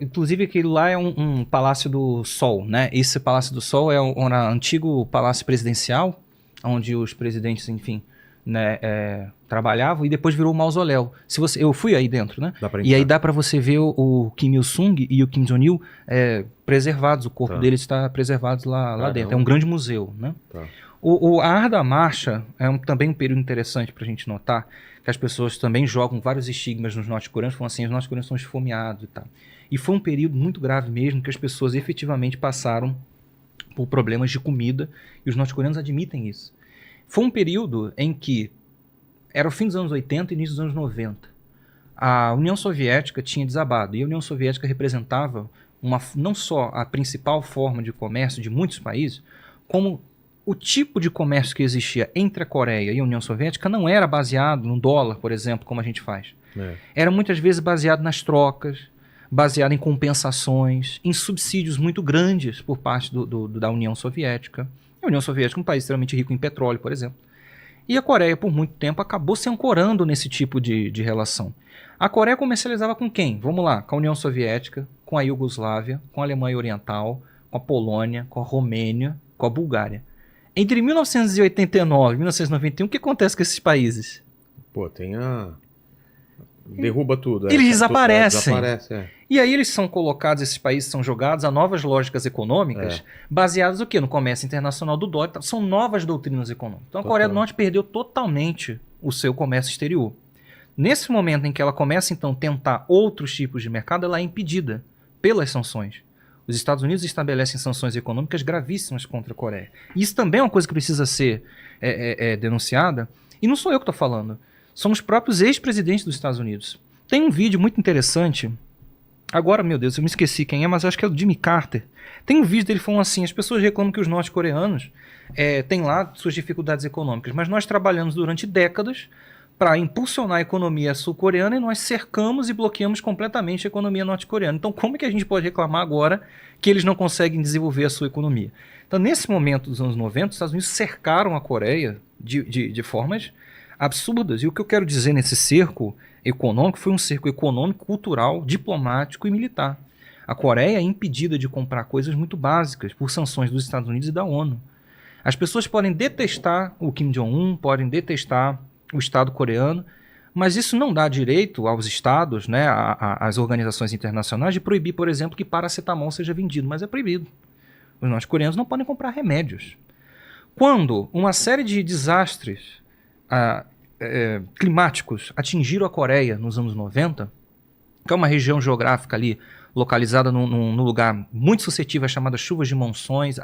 Inclusive, aquele lá é um Palácio do Sol, né? Esse Palácio do Sol é um antigo palácio presidencial, onde os presidentes, enfim, né, trabalhavam, e depois virou um mausoléu. Eu fui aí dentro, né? Dá pra E aí entrar. dá para você ver o Kim Il-sung e o Kim Jong-il preservados, o corpo Tá. deles está preservado lá dentro. É um grande museu, né? Tá. A Arda Marcha também um período interessante para a gente notar, que as pessoas também jogam vários estigmas nos norte-coreanos, falando assim, os norte-coreanos são esfomeados e tal. E foi um período muito grave mesmo, que as pessoas efetivamente passaram por problemas de comida, e os norte-coreanos admitem isso. Foi um período em que era o fim dos anos 80 e início dos anos 90. A União Soviética tinha desabado, e a União Soviética representava não só a principal forma de comércio de muitos países, como o tipo de comércio que existia entre a Coreia e a União Soviética não era baseado no dólar, por exemplo, como a gente faz. Era muitas vezes baseado nas trocas, baseado em compensações, em subsídios muito grandes por parte da União Soviética. A União Soviética é um país extremamente rico em petróleo, por exemplo. E a Coreia, por muito tempo, acabou se ancorando nesse tipo de relação. A Coreia comercializava com quem? Vamos lá, com a União Soviética, com a Iugoslávia, com a Alemanha Oriental, com a Polônia, com a Romênia, com a Bulgária. Entre 1989 e 1991, o que acontece com esses países? Pô, derruba tudo. Eles desaparecem. Desaparece. E aí eles são colocados, esses países são jogados a novas lógicas econômicas, baseadas no quê? No comércio internacional do dólar. São novas doutrinas econômicas. Então a Coreia do Norte perdeu totalmente o seu comércio exterior. Nesse momento em que ela começa, então, a tentar outros tipos de mercado, ela é impedida pelas sanções. Os Estados Unidos estabelecem sanções econômicas gravíssimas contra a Coreia. E isso também é uma coisa que precisa ser denunciada. E não sou eu que estou falando. São os próprios ex-presidentes dos Estados Unidos. Tem um vídeo muito interessante. Agora, meu Deus, eu me esqueci quem é, mas acho que é o Jimmy Carter. Tem um vídeo dele falando assim, as pessoas reclamam que os norte-coreanos têm lá suas dificuldades econômicas, mas nós trabalhamos durante décadas para impulsionar a economia sul-coreana e nós cercamos e bloqueamos completamente a economia norte-coreana. Então, como é que a gente pode reclamar agora que eles não conseguem desenvolver a sua economia? Então, nesse momento dos anos 90, os Estados Unidos cercaram a Coreia de formas absurdas. E o que eu quero dizer nesse cerco econômico foi um cerco econômico, cultural, diplomático e militar. A Coreia é impedida de comprar coisas muito básicas por sanções dos Estados Unidos e da ONU. As pessoas podem detestar o Kim Jong-un, podem detestar o Estado coreano, mas isso não dá direito aos estados, né, às organizações internacionais, de proibir, por exemplo, que paracetamol seja vendido, mas é proibido. Os norte-coreanos não podem comprar remédios. Quando uma série de desastres climáticos atingiram a Coreia nos anos 90, que é uma região geográfica ali localizada num lugar muito suscetível às chamadas chuvas de monções,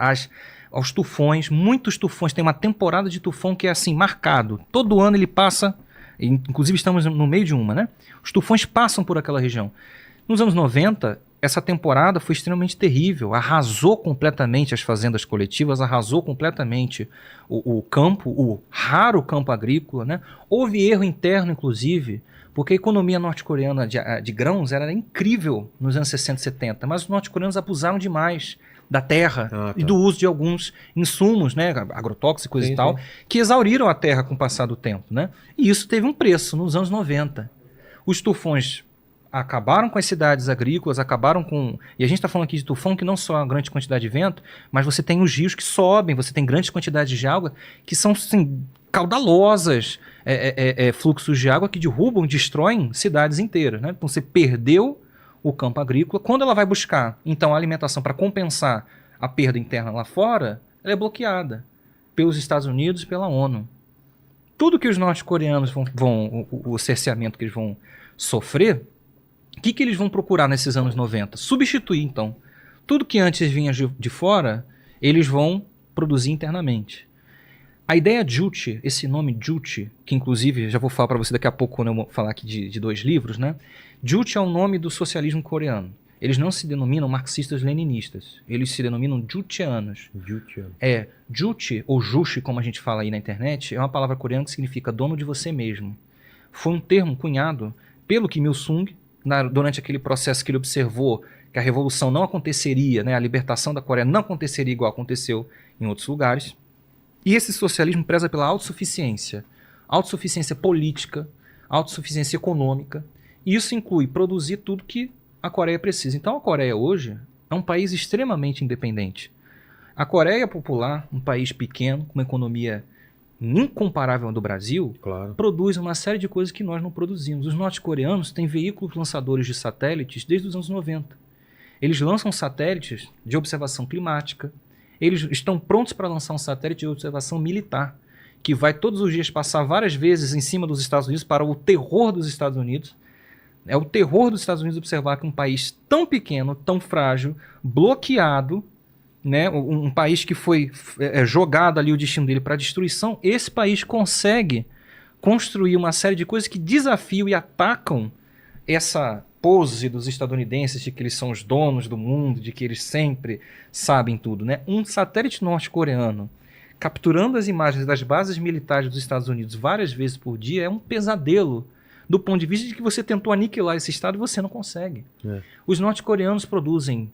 aos tufões, muitos tufões, tem uma temporada de tufão que é assim, marcado. Todo ano ele passa, inclusive estamos no meio de uma, né? Os tufões passam por aquela região. Nos anos 90, essa temporada foi extremamente terrível, arrasou completamente as fazendas coletivas, arrasou completamente o campo, o raro campo agrícola, né? Houve erro interno, inclusive, porque a economia norte-coreana de grãos era incrível nos anos 60 e 70, mas os norte-coreanos abusaram demais da terra e do uso de alguns insumos, né, agrotóxicos e tal, que exauriram a terra com o passar do tempo, né? E isso teve um preço nos anos 90. Os tufões acabaram com as cidades agrícolas, acabaram com... E a gente está falando aqui de tufão que não só uma grande quantidade de vento, mas você tem os rios que sobem, você tem grandes quantidades de água que são, assim, caudalosas fluxos de água que derrubam, destroem cidades inteiras, né? Então você perdeu o campo agrícola. Quando ela vai buscar, então, a alimentação para compensar a perda interna lá fora, ela é bloqueada pelos Estados Unidos e pela ONU. Tudo que os norte-coreanos o cerceamento que eles vão sofrer, o que eles vão procurar nesses anos 90? Substituir, então. Tudo que antes vinha de fora, eles vão produzir internamente. A ideia Juche, esse nome Juche, que inclusive já vou falar para você daqui a pouco quando eu vou falar aqui de dois livros, né? Juche é o nome do socialismo coreano. Eles não se denominam marxistas-leninistas, eles se denominam jucheanos. Juche, ou Juche, como a gente fala aí na internet, é uma palavra coreana que significa dono de você mesmo. Foi um termo cunhado pelo Kim Il-sung, durante aquele processo que ele observou que a revolução não aconteceria, né, a libertação da Coreia não aconteceria igual aconteceu em outros lugares. E esse socialismo preza pela autossuficiência política, autossuficiência econômica, Isso inclui produzir tudo que a Coreia precisa. Então a Coreia hoje é um país extremamente independente. A Coreia Popular, um país pequeno, com uma economia incomparável à do Brasil, Claro. produz uma série de coisas que nós não produzimos. Os norte-coreanos têm veículos lançadores de satélites desde os anos 90. Eles lançam satélites de observação climática. Eles estão prontos para lançar um satélite de observação militar, que vai todos os dias passar várias vezes em cima dos Estados Unidos para o terror dos Estados Unidos. É o terror dos Estados Unidos observar que um país tão pequeno, tão frágil, bloqueado, né, um país que foi jogado ali o destino dele para destruição, esse país consegue construir uma série de coisas que desafiam e atacam essa pose dos estadunidenses de que eles são os donos do mundo, de que eles sempre sabem tudo, né? Um satélite norte-coreano capturando as imagens das bases militares dos Estados Unidos várias vezes por dia é um pesadelo do ponto de vista de que você tentou aniquilar esse estado e você não consegue. Os norte-coreanos produzem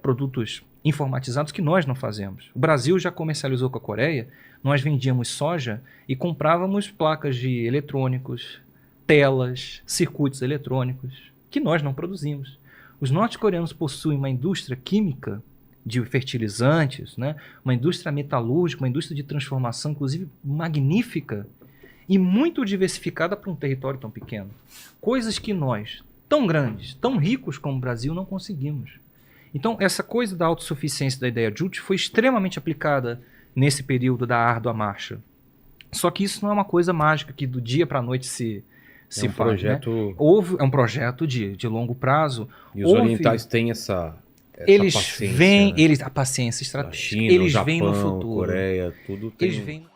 produtos informatizados que nós não fazemos. O Brasil já comercializou com a Coreia, nós vendíamos soja e comprávamos placas de eletrônicos, telas, circuitos eletrônicos, que nós não produzimos. Os norte-coreanos possuem uma indústria química de fertilizantes, né? Uma indústria metalúrgica, uma indústria de transformação, inclusive magnífica e muito diversificada para um território tão pequeno. Coisas que nós, tão grandes, tão ricos como o Brasil, não conseguimos. Então, essa coisa da autossuficiência da ideia Juche foi extremamente aplicada nesse período da árdua marcha. Só que isso não é uma coisa mágica que do dia para a noite se faz. Projeto... Né? É um projeto de longo prazo. E os orientais têm essa eles paciência, veem, né? a paciência estratégica. China, eles Japão, veem no futuro. Coreia, tudo tem... Eles veem